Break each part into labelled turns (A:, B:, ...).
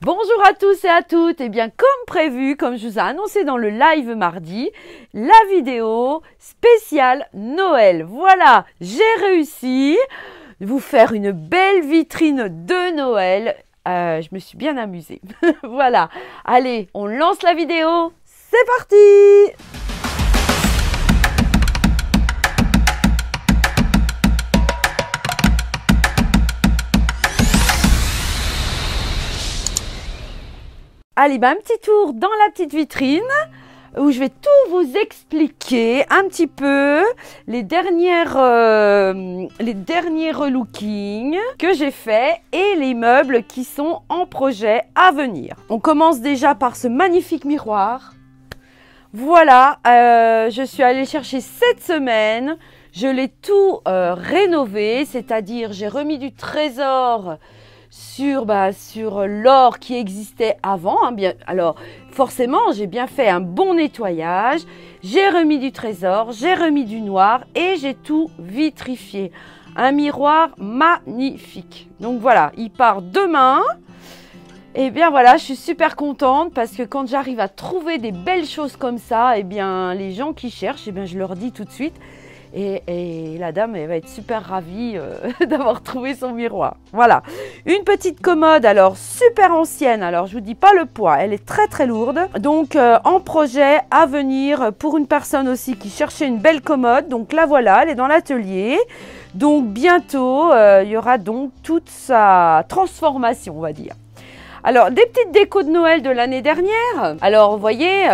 A: Bonjour à tous et à toutes, et bien comme prévu, comme je vous ai annoncé dans le live mardi, la vidéo spéciale Noël. Voilà, j'ai réussi à vous faire une belle vitrine de Noël. Je me suis bien amusée. Voilà, allez, on lance la vidéo, c'est parti! Allez, un petit tour dans la petite vitrine où je vais tout vous expliquer un petit peu les derniers relookings que j'ai fait et les meubles qui sont en projet à venir. On commence déjà par ce magnifique miroir. Voilà, je suis allée chercher cette semaine. Je l'ai tout rénové, c'est-à-dire j'ai remis du trésor sur l'or qui existait avant. Alors, forcément, j'ai bien fait un bon nettoyage. J'ai remis du trésor, j'ai remis du noir et j'ai tout vitrifié. Un miroir magnifique. Donc voilà, il part demain. Et bien voilà, je suis super contente parce que quand j'arrive à trouver des belles choses comme ça, et bien les gens qui cherchent, et bien je leur dis tout de suite. Et la dame, elle va être super ravie d'avoir trouvé son miroir. Voilà, une petite commode, alors super ancienne. Alors, je vous dis pas le poids, elle est très très lourde. Donc, en projet à venir pour une personne aussi qui cherchait une belle commode. Donc, la voilà, elle est dans l'atelier. Donc, bientôt, il y aura donc toute sa transformation, on va dire. Alors, des petites décos de Noël de l'année dernière. Alors, vous voyez...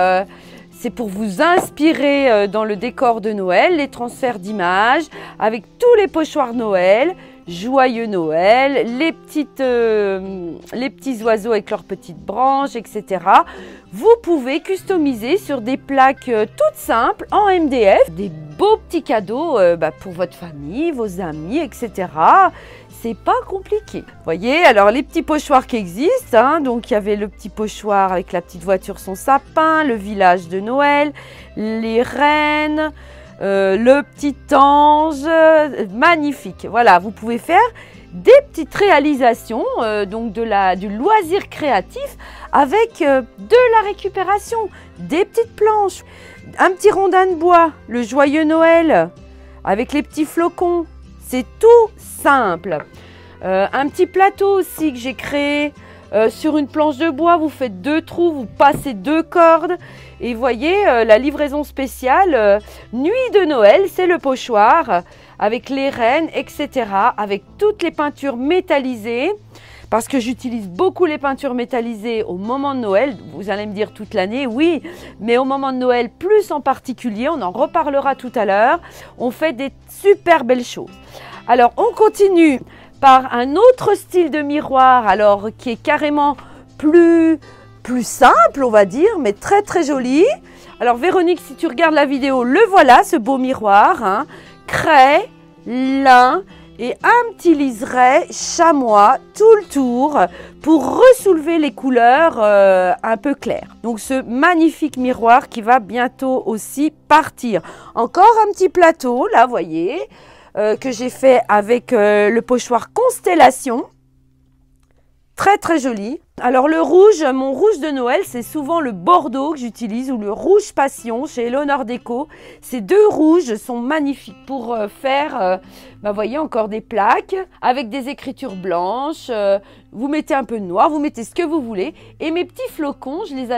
A: c'est pour vous inspirer dans le décor de Noël, les transferts d'images avec tous les pochoirs Noël, joyeux Noël, les petits oiseaux avec leurs petites branches, etc. Vous pouvez customiser sur des plaques toutes simples en MDF, des beaux petits cadeaux pour votre famille, vos amis, etc. C'est pas compliqué. Vous voyez, alors les petits pochoirs qui existent, hein, donc il y avait le petit pochoir avec la petite voiture, son sapin, le village de Noël, les rennes, le petit ange, magnifique. Voilà, vous pouvez faire des petites réalisations, donc du loisir créatif avec de la récupération, des petites planches, un petit rondin de bois, le joyeux Noël avec les petits flocons. C'est tout simple. Un petit plateau aussi que j'ai créé sur une planche de bois. Vous faites 2 trous, vous passez 2 cordes. Et voyez, la livraison spéciale Nuit de Noël, c'est le pochoir avec les rennes, etc. Avec toutes les peintures métallisées. Parce que j'utilise beaucoup les peintures métallisées au moment de Noël. Vous allez me dire toute l'année, oui, mais au moment de Noël, plus en particulier, on en reparlera tout à l'heure. On fait des super belles choses. Alors, on continue par un autre style de miroir, alors qui est carrément plus simple, on va dire, mais très très joli. Alors, Véronique, si tu regardes la vidéo, le voilà, ce beau miroir, hein, craie, lin, et un petit liseré chamois tout le tour pour ressoulever les couleurs un peu claires. Donc ce magnifique miroir qui va bientôt aussi partir. Encore un petit plateau, là, vous voyez, que j'ai fait avec le pochoir Constellation. Très très joli. Alors le rouge, mon rouge de Noël, c'est souvent le bordeaux que j'utilise ou le rouge passion chez Eleonore Déco. Ces 2 rouges sont magnifiques pour faire, vous voyez, encore des plaques avec des écritures blanches. Vous mettez un peu de noir, vous mettez ce que vous voulez. Et mes petits flocons, je les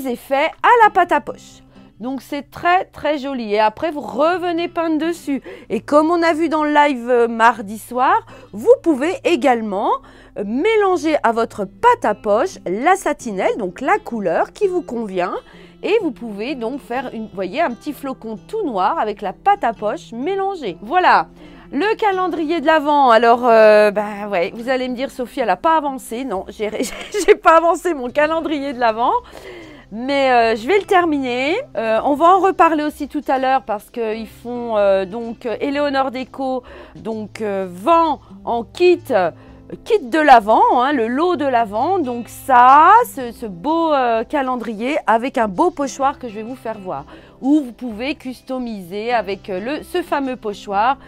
A: ai faits à la pâte à poche. Donc c'est très très joli et après vous revenez peindre dessus et comme on a vu dans le live mardi soir, vous pouvez également mélanger à votre pâte à poche la satinelle, donc la couleur qui vous convient et vous pouvez donc faire vous voyez, un petit flocon tout noir avec la pâte à poche mélangée. Voilà. Le calendrier de l'Avent, alors ouais, vous allez me dire Sophie elle n'a pas avancé, non, j'ai pas avancé mon calendrier de l'Avent. Mais je vais le terminer. On va en reparler aussi tout à l'heure parce qu'ils font donc Eleonore Déco vend en kit de l'Avent, hein, le lot de l'Avent. Donc ça, ce beau calendrier avec un beau pochoir que je vais vous faire voir. Où vous pouvez customiser avec ce fameux pochoir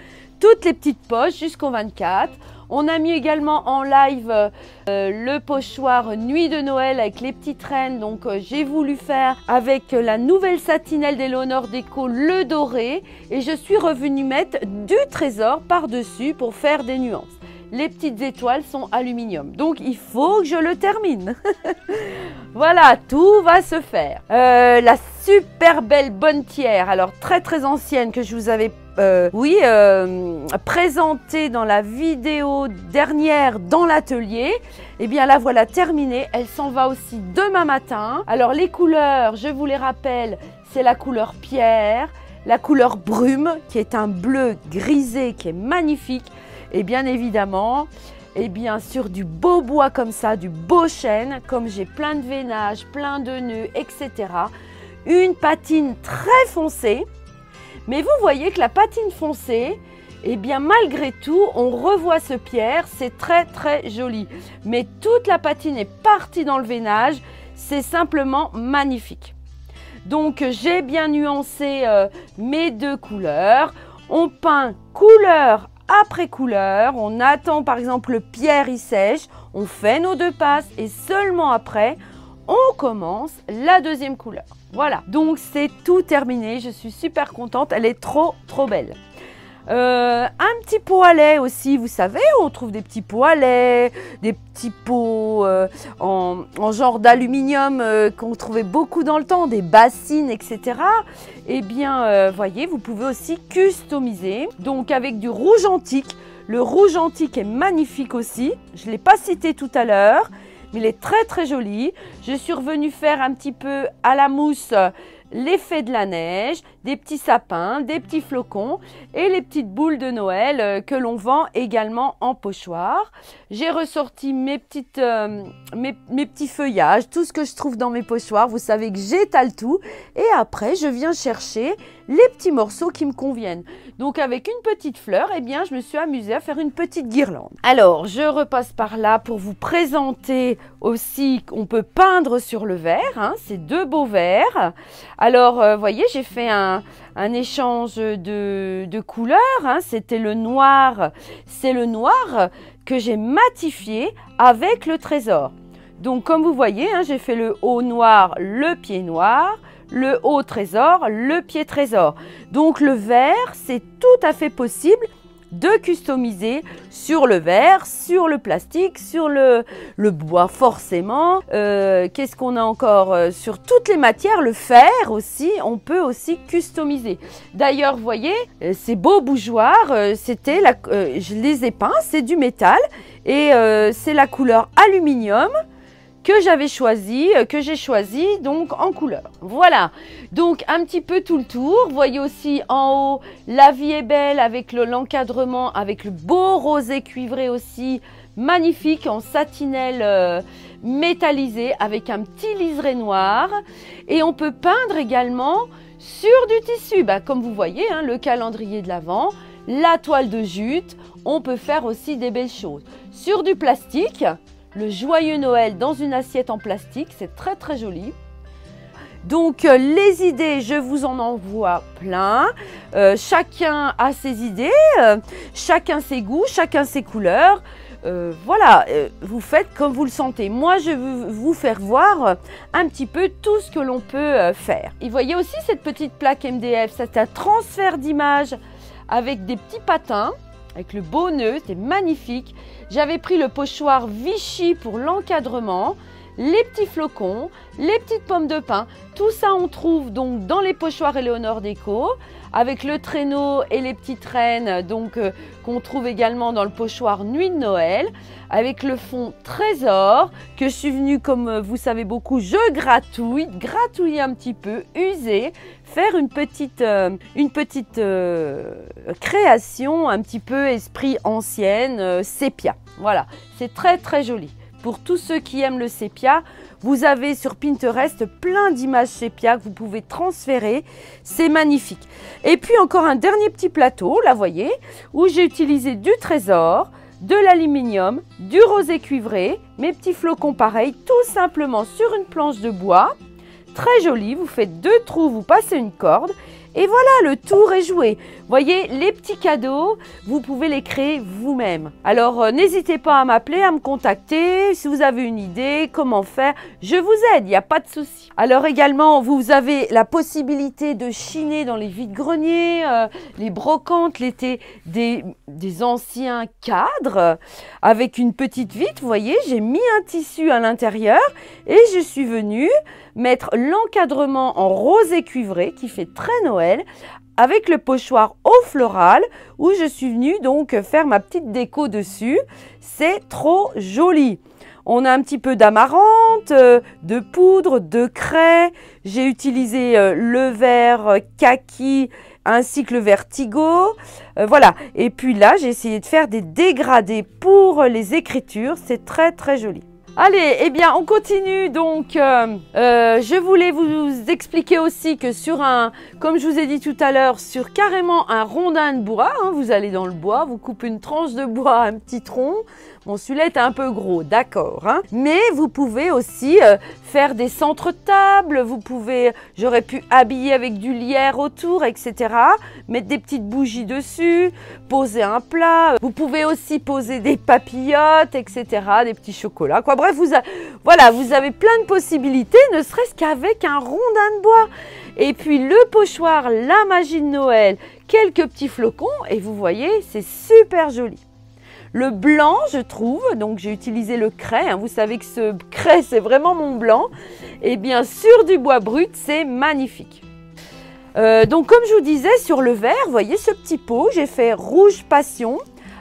A: toutes les petites poches jusqu'au 24. On a mis également en live le pochoir Nuit de Noël avec les petites reines. Donc j'ai voulu faire avec la nouvelle satinelle d'Eleonore Déco, le doré. Et je suis revenue mettre du trésor par-dessus pour faire des nuances. Les petites étoiles sont aluminium. Donc il faut que je le termine. Voilà, tout va se faire. La super belle bonne tière, alors très ancienne, que je vous avais présentée dans la vidéo dernière dans l'atelier. Et bien la voilà terminée. Elle s'en va aussi demain matin. Alors les couleurs, je vous les rappelle, c'est la couleur pierre, la couleur brume qui est un bleu grisé qui est magnifique. Et bien évidemment, sur du beau bois comme ça, du beau chêne, comme j'ai plein de veinage, plein de nœuds, etc. Une patine très foncée. Mais vous voyez que la patine foncée, malgré tout, on revoit ce pierre, c'est très joli. Mais toute la patine est partie dans le veinage, c'est simplement magnifique. Donc j'ai bien nuancé mes deux couleurs. On peint couleur après couleur, on attend par exemple le pierre il sèche, on fait nos deux passes et seulement après on commence la deuxième couleur. Voilà, donc c'est tout terminé, je suis super contente, elle est trop belle. Un petit pot à lait aussi, vous savez, on trouve des petits pots à lait, des petits pots en genre d'aluminium qu'on trouvait beaucoup dans le temps, des bassines, etc. Voyez, vous pouvez aussi customiser, donc avec du rouge antique. Le rouge antique est magnifique aussi, je ne l'ai pas cité tout à l'heure, mais il est très joli. Je suis revenue faire un petit peu à la mousse l'effet de la neige, des petits sapins, des petits flocons et les petites boules de Noël que l'on vend également en pochoir. J'ai ressorti mes petits feuillages, tout ce que je trouve dans mes pochoirs. Vous savez que j'étale tout et après je viens chercher les petits morceaux qui me conviennent. Donc avec une petite fleur, je me suis amusée à faire une petite guirlande. Alors je repasse par là pour vous présenter aussi qu'on peut peindre sur le verre, hein, ces deux beaux verres. Alors voyez, j'ai fait un échange de couleurs, hein, c'était le noir, c'est le noir que j'ai matifié avec le trésor. Donc comme vous voyez, hein, j'ai fait le haut noir, le pied noir, le haut trésor, le pied trésor. Donc le vert, c'est tout à fait possible de customiser sur le verre, sur le plastique, sur le bois forcément. Qu'est-ce qu'on a encore sur toutes les matières, le fer aussi, on peut aussi customiser. D'ailleurs, vous voyez, ces beaux bougeoirs, je les ai peints, c'est du métal et c'est la couleur aluminium que j'ai choisi donc en couleur. Voilà, donc un petit peu tout le tour. Vous voyez aussi en haut, la vie est belle avec l'encadrement, avec le beau rosé cuivré aussi, magnifique en satinelle métallisé avec un petit liseré noir. Et on peut peindre également sur du tissu, comme vous voyez, hein, le calendrier de l'Avent, la toile de jute. On peut faire aussi des belles choses. Sur du plastique, le joyeux Noël dans une assiette en plastique, c'est très joli. Donc les idées, je vous en envoie plein. Chacun a ses idées, chacun ses goûts, chacun ses couleurs. Voilà, vous faites comme vous le sentez. Moi, je veux vous faire voir un petit peu tout ce que l'on peut faire. Et voyez aussi cette petite plaque MDF, c'est un transfert d'image avec des petits patins. Avec le beau nœud, c'est magnifique. J'avais pris le pochoir Vichy pour l'encadrement, les petits flocons, les petites pommes de pin. Tout ça, on trouve donc dans les pochoirs Eleonore Déco, avec le traîneau et les petites reines, donc qu'on trouve également dans le pochoir Nuit de Noël, avec le fond trésor que je suis venue, comme vous savez beaucoup, je gratouille un petit peu, user, faire une petite création un petit peu esprit ancienne, sépia. Voilà, c'est très joli. Pour tous ceux qui aiment le sépia, vous avez sur Pinterest plein d'images sépia que vous pouvez transférer. C'est magnifique. Et puis encore un dernier petit plateau, là, voyez, où j'ai utilisé du trésor, de l'aluminium, du rosé cuivré, mes petits flocons pareils, tout simplement sur une planche de bois. Très joli, vous faites deux trous, vous passez une corde Et voilà, le tour est joué. Voyez, les petits cadeaux, vous pouvez les créer vous-même. Alors, n'hésitez pas à m'appeler, à me contacter. Si vous avez une idée, comment faire, je vous aide, il n'y a pas de souci. Alors également, vous avez la possibilité de chiner dans les vides-greniers, les brocantes, l'été, des anciens cadres avec une petite vitre. Vous voyez, j'ai mis un tissu à l'intérieur et je suis venue mettre l'encadrement en rose écuivré qui fait très Noël avec le pochoir au floral où je suis venue donc faire ma petite déco dessus. C'est trop joli. On a un petit peu d'amarante, de poudre, de craie. J'ai utilisé le vert kaki ainsi que le vertigo. Voilà. Et puis là, j'ai essayé de faire des dégradés pour les écritures. C'est très très joli. Allez, eh bien, on continue. Donc, je voulais vous expliquer aussi que sur comme je vous ai dit tout à l'heure, sur carrément un rondin de bois, hein, vous allez dans le bois, vous coupez une tranche de bois, un petit tronc. Bon, celui-là est un peu gros, d'accord. Hein, mais vous pouvez aussi faire des centres-tables. Vous pouvez, j'aurais pu habiller avec du lierre autour, etc. Mettre des petites bougies dessus, poser un plat. Vous pouvez aussi poser des papillotes, etc. Des petits chocolats, quoi. Bref, voilà, vous avez plein de possibilités, ne serait-ce qu'avec un rondin de bois. Et puis le pochoir, la magie de Noël, quelques petits flocons. Et vous voyez, c'est super joli. Le blanc, je trouve, donc j'ai utilisé le craie, hein, vous savez que ce craie, c'est vraiment mon blanc. Et bien sur du bois brut, c'est magnifique. Donc comme je vous disais, sur le verre, vous voyez ce petit pot, j'ai fait rouge passion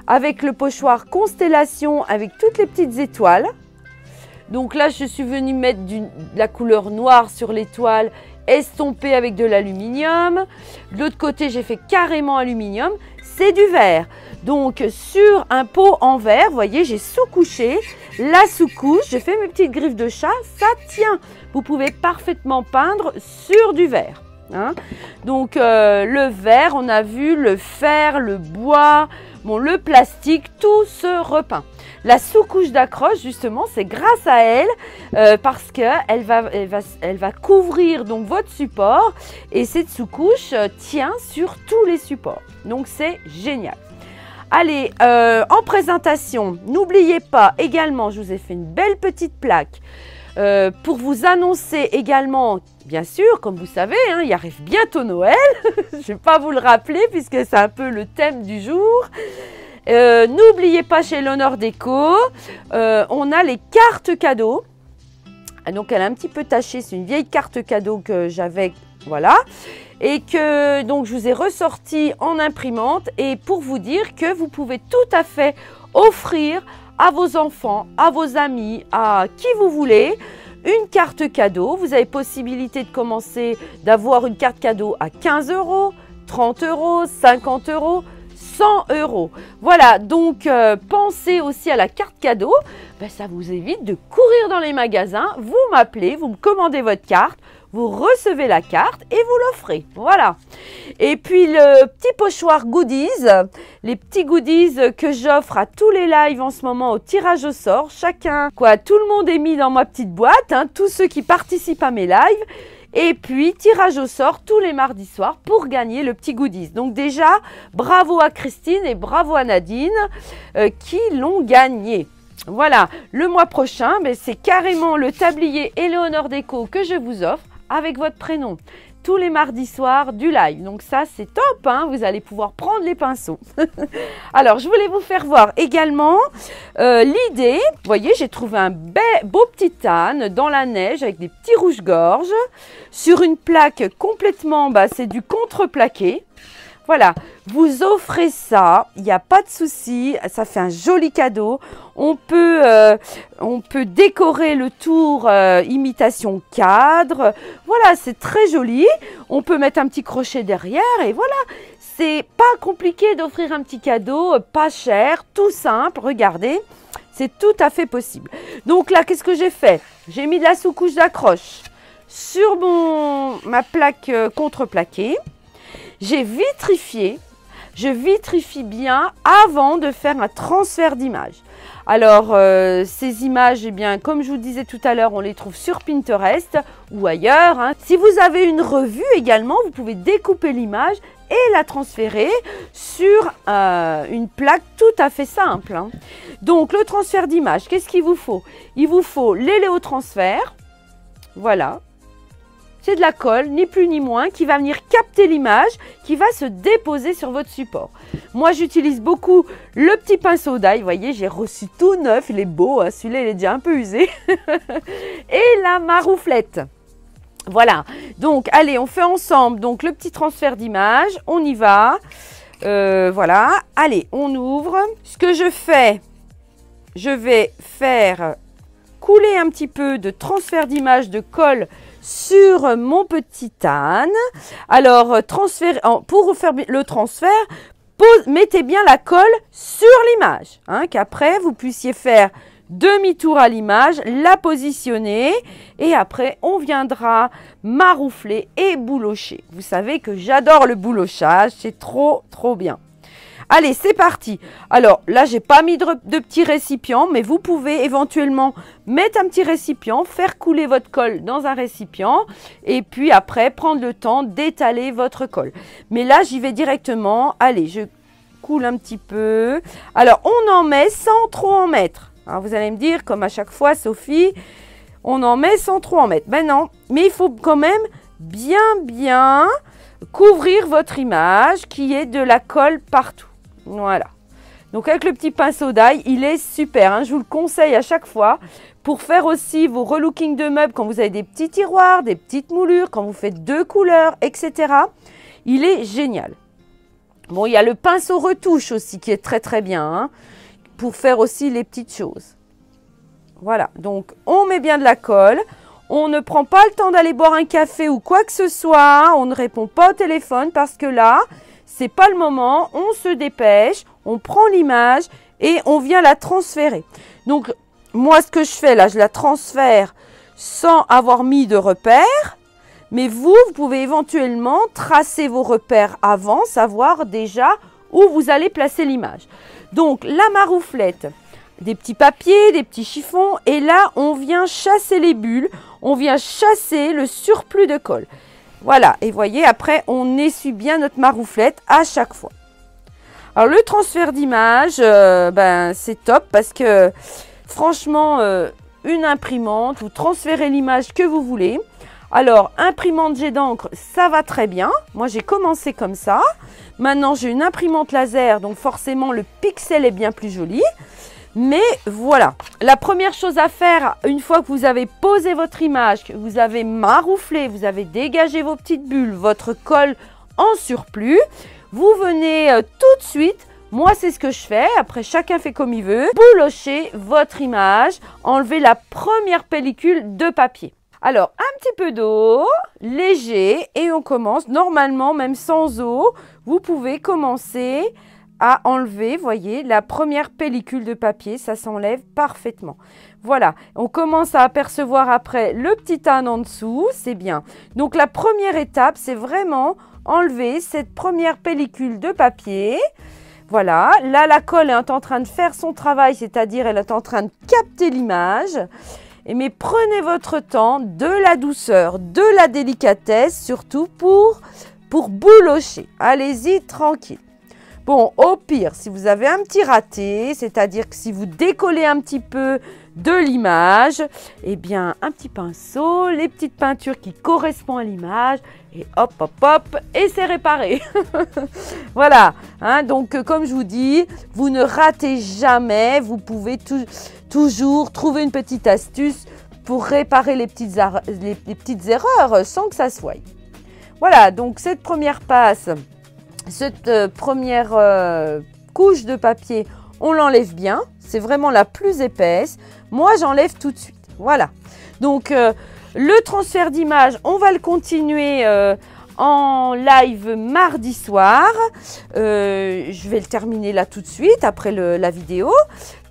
A: avec le pochoir constellation avec toutes les petites étoiles. Donc là, je suis venue mettre de la couleur noire sur l'étoile estompée avec de l'aluminium. De l'autre côté, j'ai fait carrément aluminium. C'est du verre. Donc, sur un pot en verre, vous voyez, j'ai sous-couché la sous-couche. J'ai fait mes petites griffes de chat. Ça tient. Vous pouvez parfaitement peindre sur du verre. Hein. Donc, le verre, on a vu le fer, le bois, bon, le plastique, tout se repeint. La sous-couche d'accroche, justement, c'est grâce à elle parce qu'elle va couvrir donc votre support et cette sous-couche tient sur tous les supports. Donc, c'est génial. Allez, en présentation, n'oubliez pas également, je vous ai fait une belle petite plaque pour vous annoncer également, bien sûr, comme vous savez, hein, il arrive bientôt Noël. Je ne vais pas vous le rappeler puisque c'est un peu le thème du jour. N'oubliez pas chez L'Honneur Déco, on a les cartes cadeaux. Donc elle est un petit peu tachée, c'est une vieille carte cadeau que j'avais, voilà. Et que donc je vous ai ressorti en imprimante et pour vous dire que vous pouvez tout à fait offrir à vos enfants, à vos amis, à qui vous voulez, une carte cadeau. Vous avez possibilité de commencer d'avoir une carte cadeau à 15 €, 30 €, 50 €, 100 €. Voilà, donc pensez aussi à la carte cadeau. Ben, ça vous évite de courir dans les magasins. Vous m'appelez, vous me commandez votre carte, vous recevez la carte et vous l'offrez. Voilà. Et puis le petit pochoir goodies, les petits goodies que j'offre à tous les lives en ce moment au tirage au sort. Chacun, quoi, tout le monde est mis dans ma petite boîte, hein, tous ceux qui participent à mes lives. Et puis, tirage au sort tous les mardis soirs pour gagner le petit goodies. Donc déjà, bravo à Christine et bravo à Nadine qui l'ont gagné. Voilà, le mois prochain, c'est carrément le tablier et le L'Honneur Déco que je vous offre avec votre prénom. Tous les mardis soirs du live. Donc ça, c'est top, hein, vous allez pouvoir prendre les pinceaux. Alors, je voulais vous faire voir également l'idée. Vous voyez, j'ai trouvé un beau petit âne dans la neige avec des petits rouges-gorges sur une plaque complètement, c'est du contreplaqué. Voilà, vous offrez ça, il n'y a pas de souci, ça fait un joli cadeau. On peut décorer le tour imitation cadre. Voilà, c'est très joli. On peut mettre un petit crochet derrière et voilà. C'est pas compliqué d'offrir un petit cadeau, pas cher, tout simple. Regardez, c'est tout à fait possible. Donc là, qu'est-ce que j'ai fait? J'ai mis de la sous-couche d'accroche sur ma plaque contreplaquée. J'ai vitrifié, je vitrifie bien avant de faire un transfert d'image. Alors, ces images, eh bien, comme je vous disais tout à l'heure, on les trouve sur Pinterest ou ailleurs, hein. Si vous avez une revue également, vous pouvez découper l'image et la transférer sur une plaque tout à fait simple, hein. Donc, le transfert d'image, qu'est-ce qu'il vous faut? Il vous faut l'éléotransfert. Voilà. C'est de la colle, ni plus ni moins, qui va venir capter l'image, qui va se déposer sur votre support. Moi, j'utilise beaucoup le petit pinceau d'ail. Vous voyez, j'ai reçu tout neuf. Il est beau, hein. Celui-là, il est déjà un peu usé. Et la marouflette. Voilà. Donc, allez, on fait ensemble donc le petit transfert d'image. On y va. Voilà. Allez, on ouvre. Ce que je fais, je vais faire couler un petit peu de transfert d'image de colle sur mon petit âne. Alors, pour faire le transfert, mettez bien la colle sur l'image, hein, qu'après vous puissiez faire demi-tour à l'image, la positionner et après on viendra maroufler et boulocher. Vous savez que j'adore le boulochage, c'est trop bien. Allez, c'est parti. Alors là, j'ai pas mis de petits récipients, mais vous pouvez éventuellement mettre un petit récipient, faire couler votre colle dans un récipient et puis après prendre le temps d'étaler votre colle. Mais là, j'y vais directement. Allez, je coule un petit peu. Alors, on en met sans trop en mettre. Alors, vous allez me dire, comme à chaque fois, Sophie, on en met sans trop en mettre. Ben non, mais il faut quand même bien couvrir votre image qui est de la colle partout. Voilà. Donc avec le petit pinceau d'ail, il est super, hein, je vous le conseille à chaque fois pour faire aussi vos relookings de meubles quand vous avez des petits tiroirs, des petites moulures, quand vous faites 2 couleurs, etc. Il est génial. Bon, il y a le pinceau retouche aussi qui est très bien, hein, pour faire aussi les petites choses. Voilà, donc on met bien de la colle. On ne prend pas le temps d'aller boire un café ou quoi que ce soit. On ne répond pas au téléphone parce que là, c'est pas le moment. On se dépêche, on prend l'image et on vient la transférer. Donc, moi, ce que je fais là, je la transfère sans avoir mis de repères. Mais vous pouvez éventuellement tracer vos repères avant, savoir déjà où vous allez placer l'image. Donc, la marouflette, des petits papiers, des petits chiffons. Et là, on vient chasser les bulles. On vient chasser le surplus de colle. Voilà. Et voyez, après, on essuie bien notre marouflette à chaque fois. Alors, le transfert d'image, c'est top parce que, franchement, une imprimante, vous transférez l'image que vous voulez. Alors, imprimante jet d'encre, ça va très bien. Moi, j'ai commencé comme ça. Maintenant, j'ai une imprimante laser, donc forcément, le pixel est bien plus joli. Mais voilà, la première chose à faire, une fois que vous avez posé votre image, que vous avez marouflé, vous avez dégagé vos petites bulles, votre colle en surplus, vous venez tout de suite, moi c'est ce que je fais, après chacun fait comme il veut, boulocher votre image, enlever la première pellicule de papier. Alors, un petit peu d'eau, léger, et on commence. Normalement, même sans eau, vous pouvez commencer à enlever, voyez, la première pellicule de papier. Ça s'enlève parfaitement. Voilà, on commence à apercevoir après le petit âne en dessous, c'est bien. Donc, la première étape, c'est vraiment enlever cette première pellicule de papier. Voilà, là, la colle est en train de faire son travail, c'est-à-dire elle est en train de capter l'image. Mais prenez votre temps, de la douceur, de la délicatesse, surtout pour boulocher. Allez-y, tranquille. Bon, au pire, si vous avez un petit raté, c'est-à-dire que si vous décollez un petit peu de l'image, eh bien, un petit pinceau, les petites peintures qui correspondent à l'image, et hop, hop, hop, et c'est réparé. Voilà, hein, donc comme je vous dis, vous ne ratez jamais, vous pouvez toujours trouver une petite astuce pour réparer les petites erreurs sans que ça se voie. Voilà, donc cette première passe, cette première couche de papier, on l'enlève bien. C'est vraiment la plus épaisse. Moi, j'enlève tout de suite. Voilà. Donc, le transfert d'image, on va le continuer en live mardi soir. Je vais le terminer là tout de suite, après la vidéo,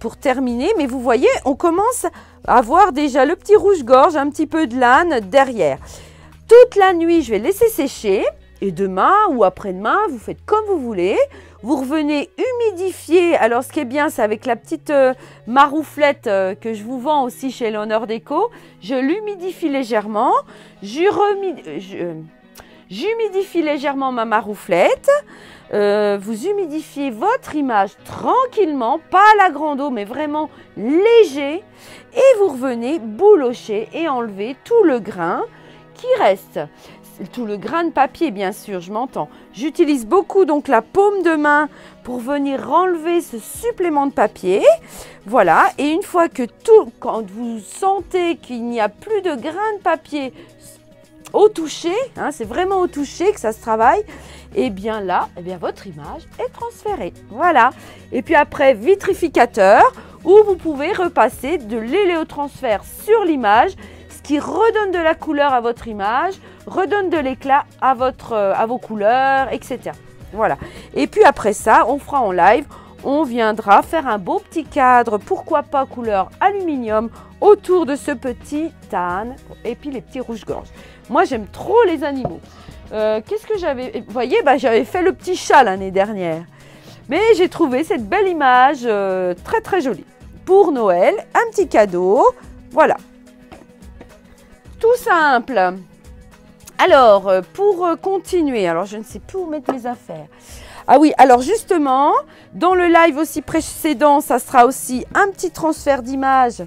A: pour terminer. Mais vous voyez, on commence à voir déjà le petit rouge-gorge, un petit peu de l'âne derrière. Toute la nuit, je vais laisser sécher. Et demain ou après-demain, vous faites comme vous voulez. Vous revenez humidifier. Alors, ce qui est bien, c'est avec la petite marouflette que je vous vends aussi chez Léonore Déco. Je l'humidifie légèrement. J'humidifie légèrement ma marouflette. Vous humidifiez votre image tranquillement, pas à la grande eau, mais vraiment léger. Et vous revenez boulocher et enlever tout le grain qui reste. Tout le grain de papier, bien sûr, je m'entends. J'utilise beaucoup donc la paume de main pour venir enlever ce supplément de papier. Voilà, et une fois que quand vous sentez qu'il n'y a plus de grain de papier au toucher, hein, c'est vraiment au toucher que ça se travaille, et bien là, votre image est transférée. Voilà, et puis après, vitrificateur, où vous pouvez repasser de l'héliоtransfert sur l'image, qui redonne de la couleur à votre image, redonne de l'éclat à vos couleurs, etc. Voilà. Et puis après ça, on fera en live, on viendra faire un beau petit cadre, pourquoi pas couleur aluminium, autour de ce petit tan, et puis les petits rouges-gorges. Moi, j'aime trop les animaux. Qu'est-ce que j'avais... Vous voyez, j'avais fait le petit chat l'année dernière. Mais j'ai trouvé cette belle image très très jolie. Pour Noël, un petit cadeau, voilà. Tout simple. Alors, pour continuer, alors je ne sais plus où mettre mes affaires. Ah oui, alors justement, dans le live aussi précédent, ça sera aussi un petit transfert d'image.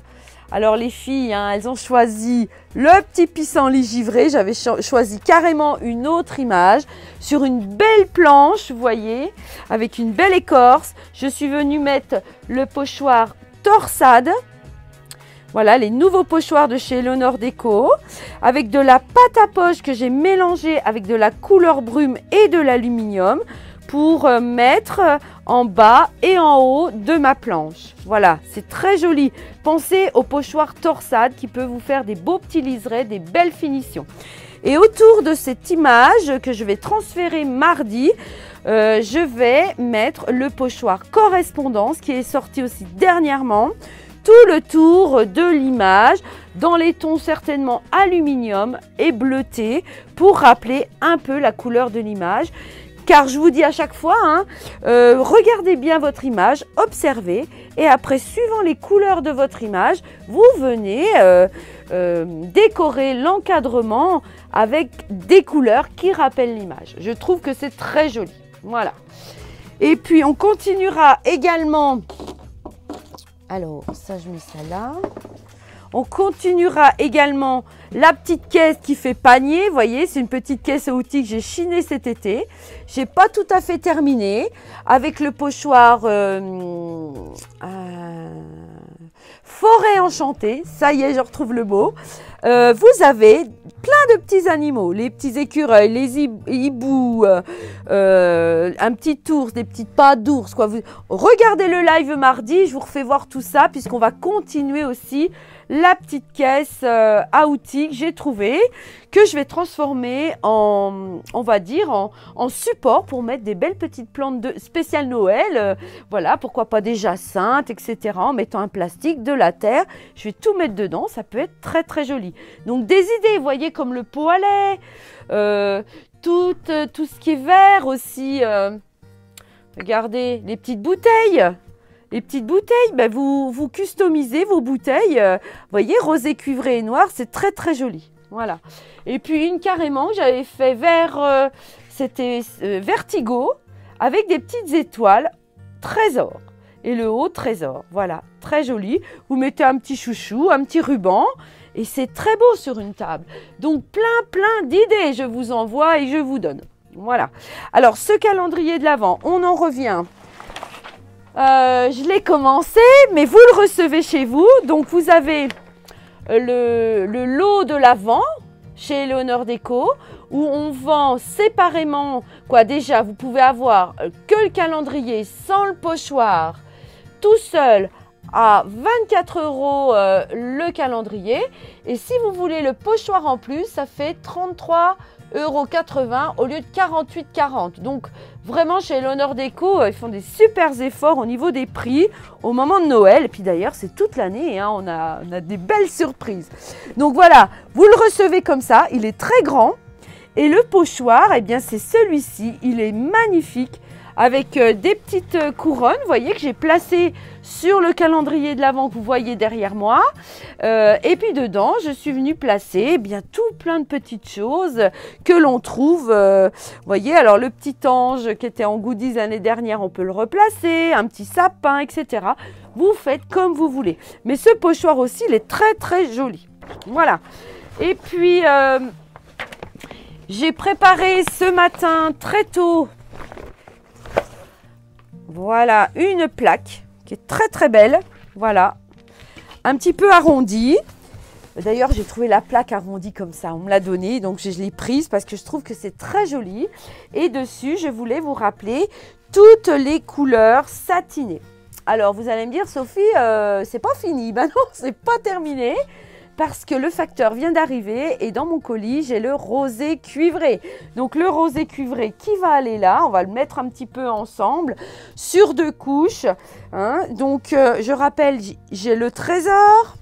A: Alors les filles, hein, elles ont choisi le petit pissenlit givré. J'avais choisi carrément une autre image sur une belle planche, vous voyez, avec une belle écorce. Je suis venue mettre le pochoir torsade. Voilà, les nouveaux pochoirs de chez Léonore Déco, avec de la pâte à poche que j'ai mélangée avec de la couleur brume et de l'aluminium pour mettre en bas et en haut de ma planche. Voilà, c'est très joli. Pensez au pochoir torsade qui peut vous faire des beaux petits liserés, des belles finitions. Et autour de cette image que je vais transférer mardi, je vais mettre le pochoir correspondance qui est sorti aussi dernièrement. Tout le tour de l'image dans les tons certainement aluminium et bleuté pour rappeler un peu la couleur de l'image. Car je vous dis à chaque fois, hein, regardez bien votre image, observez et après suivant les couleurs de votre image, vous venez décorer l'encadrement avec des couleurs qui rappellent l'image. Je trouve que c'est très joli. Voilà. Et puis on continuera également... Alors, ça, je mets ça là. On continuera également la petite caisse qui fait panier. Vous voyez, c'est une petite caisse à outils que j'ai chinée cet été. Je n'ai pas tout à fait terminé. Avec le pochoir forêt enchantée. Ça y est, je retrouve le mot. Vous avez plein de petits animaux. Les petits écureuils, les hiboux, un petit ours, des petites pattes d'ours. Regardez le live mardi, je vous refais voir tout ça puisqu'on va continuer aussi la petite caisse à outils que j'ai trouvée, que je vais transformer en, on va dire, en support pour mettre des belles petites plantes spéciales Noël. Voilà, pourquoi pas des jacinthes, etc. En mettant un plastique, de la terre. Je vais tout mettre dedans, ça peut être très très joli. Donc des idées, vous voyez, comme le pot à lait, tout ce qui est vert aussi. Regardez, les petites bouteilles. Les petites bouteilles, ben vous customisez vos bouteilles. Vous voyez, rosé, cuivré et noir, c'est très très joli. Voilà. Et puis une carrément, j'avais fait vert, c'était Vertigo, avec des petites étoiles, trésor. Et le haut, trésor. Voilà, très joli. Vous mettez un petit chouchou, un petit ruban. Et c'est très beau sur une table. Donc plein d'idées, je vous envoie et je vous donne. Voilà. Alors ce calendrier de l'Avent, on en revient. Je l'ai commencé, mais vous le recevez chez vous. Donc, vous avez le lot de l'Avent chez Léonore Déco où on vend séparément. Déjà, vous pouvez avoir que le calendrier sans le pochoir, tout seul à 24 € le calendrier. Et si vous voulez le pochoir en plus, ça fait 33,80 € au lieu de 48,40 €. Donc vraiment chez Léonore Déco, ils font des super efforts au niveau des prix au moment de Noël. Et puis d'ailleurs, c'est toute l'année, hein, on a des belles surprises. Donc voilà, vous le recevez comme ça, il est très grand. Et le pochoir, eh bien c'est celui-ci, il est magnifique avec des petites couronnes, vous voyez, que j'ai placées sur le calendrier de l'Avent que vous voyez derrière moi. Et puis dedans, je suis venue placer eh bien tout plein de petites choses que l'on trouve. Vous voyez, alors le petit ange qui était en goodies l'année dernière, on peut le replacer, un petit sapin, etc. Vous faites comme vous voulez. Mais ce pochoir aussi, il est très très joli. Voilà. Et puis, j'ai préparé ce matin très tôt, voilà, une plaque qui est très très belle. Voilà, un petit peu arrondie. D'ailleurs, j'ai trouvé la plaque arrondie comme ça, on me l'a donnée, donc je l'ai prise parce que je trouve que c'est très joli. Et dessus, je voulais vous rappeler toutes les couleurs satinées. Alors, vous allez me dire, Sophie, c'est pas fini. Ben non, c'est pas terminé. Parce que le facteur vient d'arriver et dans mon colis, j'ai le rosé cuivré. Donc le rosé cuivré qui va aller là, on va le mettre un petit peu ensemble sur 2 couches. Hein. Donc je rappelle, j'ai le trésor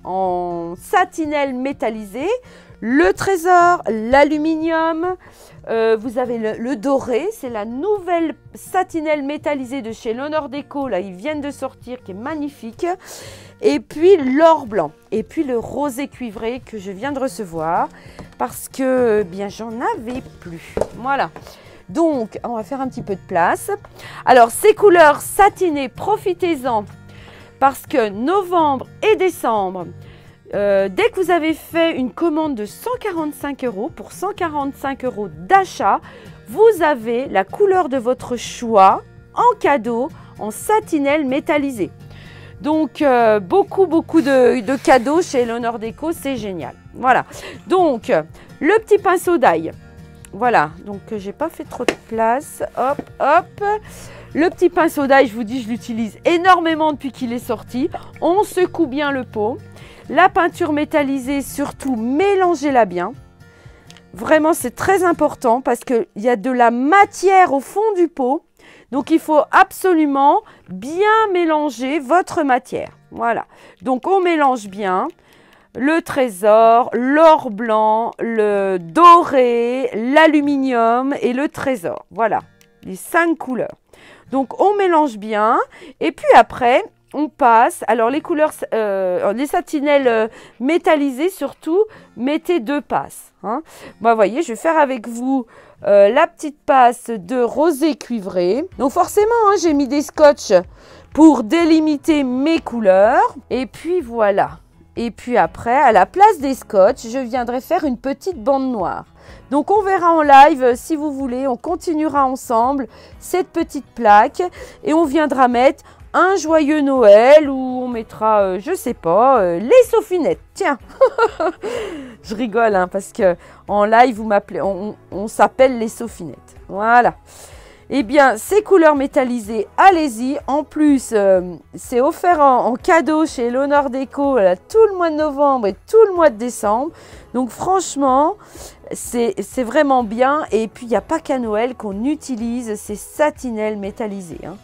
A: en satinelle métallisé, le trésor, l'aluminium, vous avez le doré, c'est la nouvelle satinelle métallisée de chez L'Honneur Déco, là ils viennent de sortir, qui est magnifique. Et puis l'or blanc, et puis le rosé cuivré que je viens de recevoir parce que bien j'en avais plus. Voilà, donc on va faire un petit peu de place. Alors ces couleurs satinées, profitez-en parce que novembre et décembre, dès que vous avez fait une commande de 145 €, pour 145 € d'achat, vous avez la couleur de votre choix en cadeau en satinelle métallisée. Donc, beaucoup de cadeaux chez L'Honneur Déco, c'est génial. Voilà, donc, le petit pinceau d'ail. Voilà, donc j'ai pas fait trop de place. Hop, hop. Le petit pinceau d'ail, je vous dis, je l'utilise énormément depuis qu'il est sorti. On secoue bien le pot. La peinture métallisée, surtout, mélangez-la bien. Vraiment, c'est très important parce qu'il y a de la matière au fond du pot. Donc, il faut absolument bien mélanger votre matière. Voilà. Donc, on mélange bien le trésor, l'or blanc, le doré, l'aluminium et le trésor. Voilà, les 5 couleurs. Donc, on mélange bien. Et puis après, on passe. Alors, les couleurs, les satinelles métallisées, surtout, mettez 2 passes. Hein. Bon, vous voyez, je vais faire avec vous la petite passe de rosé cuivré. Donc forcément, hein, j'ai mis des scotch pour délimiter mes couleurs. Et puis voilà. Et puis après, à la place des scotch, je viendrai faire une petite bande noire. Donc on verra en live si vous voulez. On continuera ensemble cette petite plaque. Et on viendra mettre un joyeux Noël où on mettra, je sais pas, les Sophinettes. Tiens, je rigole hein, parce que en live, vous m'appelez, on s'appelle les Sophinettes. Voilà. Eh bien, ces couleurs métallisées, allez-y. En plus, c'est offert en cadeau chez L'Honneur Déco tout le mois de novembre et tout le mois de décembre. Donc franchement, c'est vraiment bien. Et puis, il n'y a pas qu'à Noël qu'on utilise ces satinelles métallisées. Hein.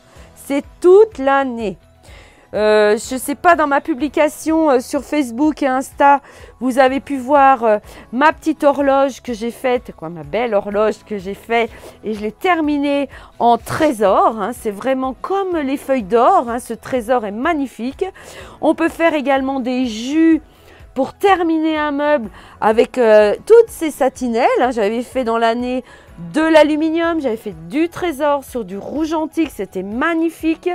A: C'est toute l'année. Je ne sais pas, dans ma publication sur Facebook et Insta, vous avez pu voir ma petite horloge que j'ai faite, quoi, ma belle horloge que j'ai faite et je l'ai terminée en trésor. Hein, c'est vraiment comme les feuilles d'or, hein, ce trésor est magnifique. On peut faire également des jus pour terminer un meuble avec toutes ces satinelles. Hein, j'avais fait dans l'année de l'aluminium, j'avais fait du trésor sur du rouge antique, c'était magnifique.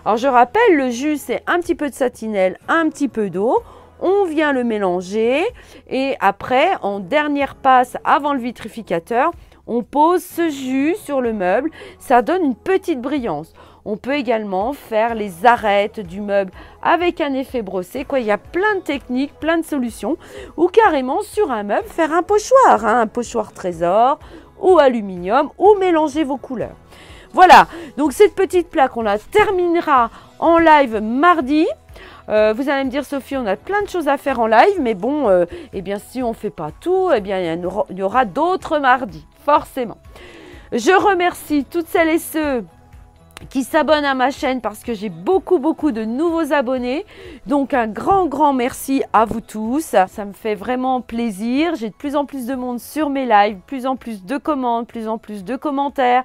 A: Alors je rappelle, le jus c'est un petit peu de satinelle, un petit peu d'eau. On vient le mélanger et après, en dernière passe avant le vitrificateur, on pose ce jus sur le meuble. Ça donne une petite brillance. On peut également faire les arêtes du meuble avec un effet brossé. Quoi, il y a plein de techniques, plein de solutions. Ou carrément sur un meuble, faire un pochoir, hein, un pochoir trésor ou aluminium, ou mélanger vos couleurs. Voilà, donc cette petite plaque, on la terminera en live mardi. Vous allez me dire, Sophie, on a plein de choses à faire en live, mais bon, eh bien, si on ne fait pas tout, eh bien, il y aura d'autres mardis, forcément. Je remercie toutes celles et ceux qui s'abonnent à ma chaîne parce que j'ai beaucoup de nouveaux abonnés. Donc un grand merci à vous tous. Ça me fait vraiment plaisir. J'ai de plus en plus de monde sur mes lives, de plus en plus de commandes, de plus en plus de commentaires.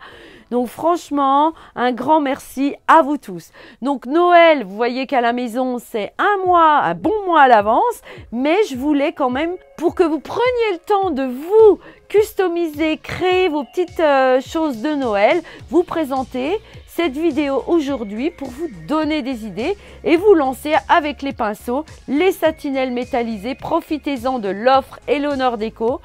A: Donc franchement, un grand merci à vous tous. Donc Noël, vous voyez qu'à la maison, c'est un bon mois à l'avance. Mais je voulais quand même, pour que vous preniez le temps de vous customiser, créer vos petites choses de Noël, vous présenter cette vidéo aujourd'hui pour vous donner des idées et vous lancer avec les pinceaux, les satinelles métallisées. Profitez-en de l'offre Eleonore Déco.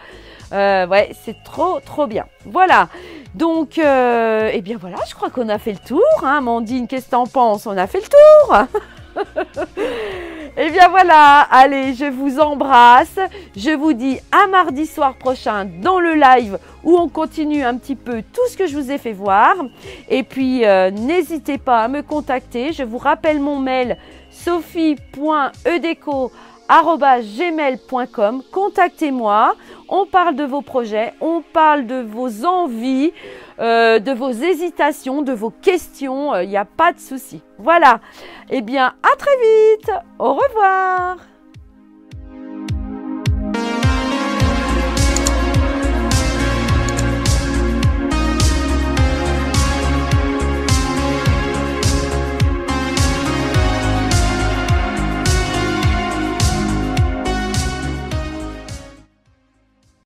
A: Ouais, c'est trop bien. Voilà. Donc, eh bien voilà, je crois qu'on a fait le tour. Hein. Amandine, qu'est-ce que t'en penses? On a fait le tour. Eh bien voilà, allez, je vous embrasse. Je vous dis à mardi soir prochain dans le live où on continue un petit peu tout ce que je vous ai fait voir. Et puis, n'hésitez pas à me contacter. Je vous rappelle mon mail sophie.edeco@gmail.com. Contactez-moi. On parle de vos projets, on parle de vos envies, de vos hésitations, de vos questions. Il n'y a pas de souci. Voilà. Eh bien, à très vite. Au revoir.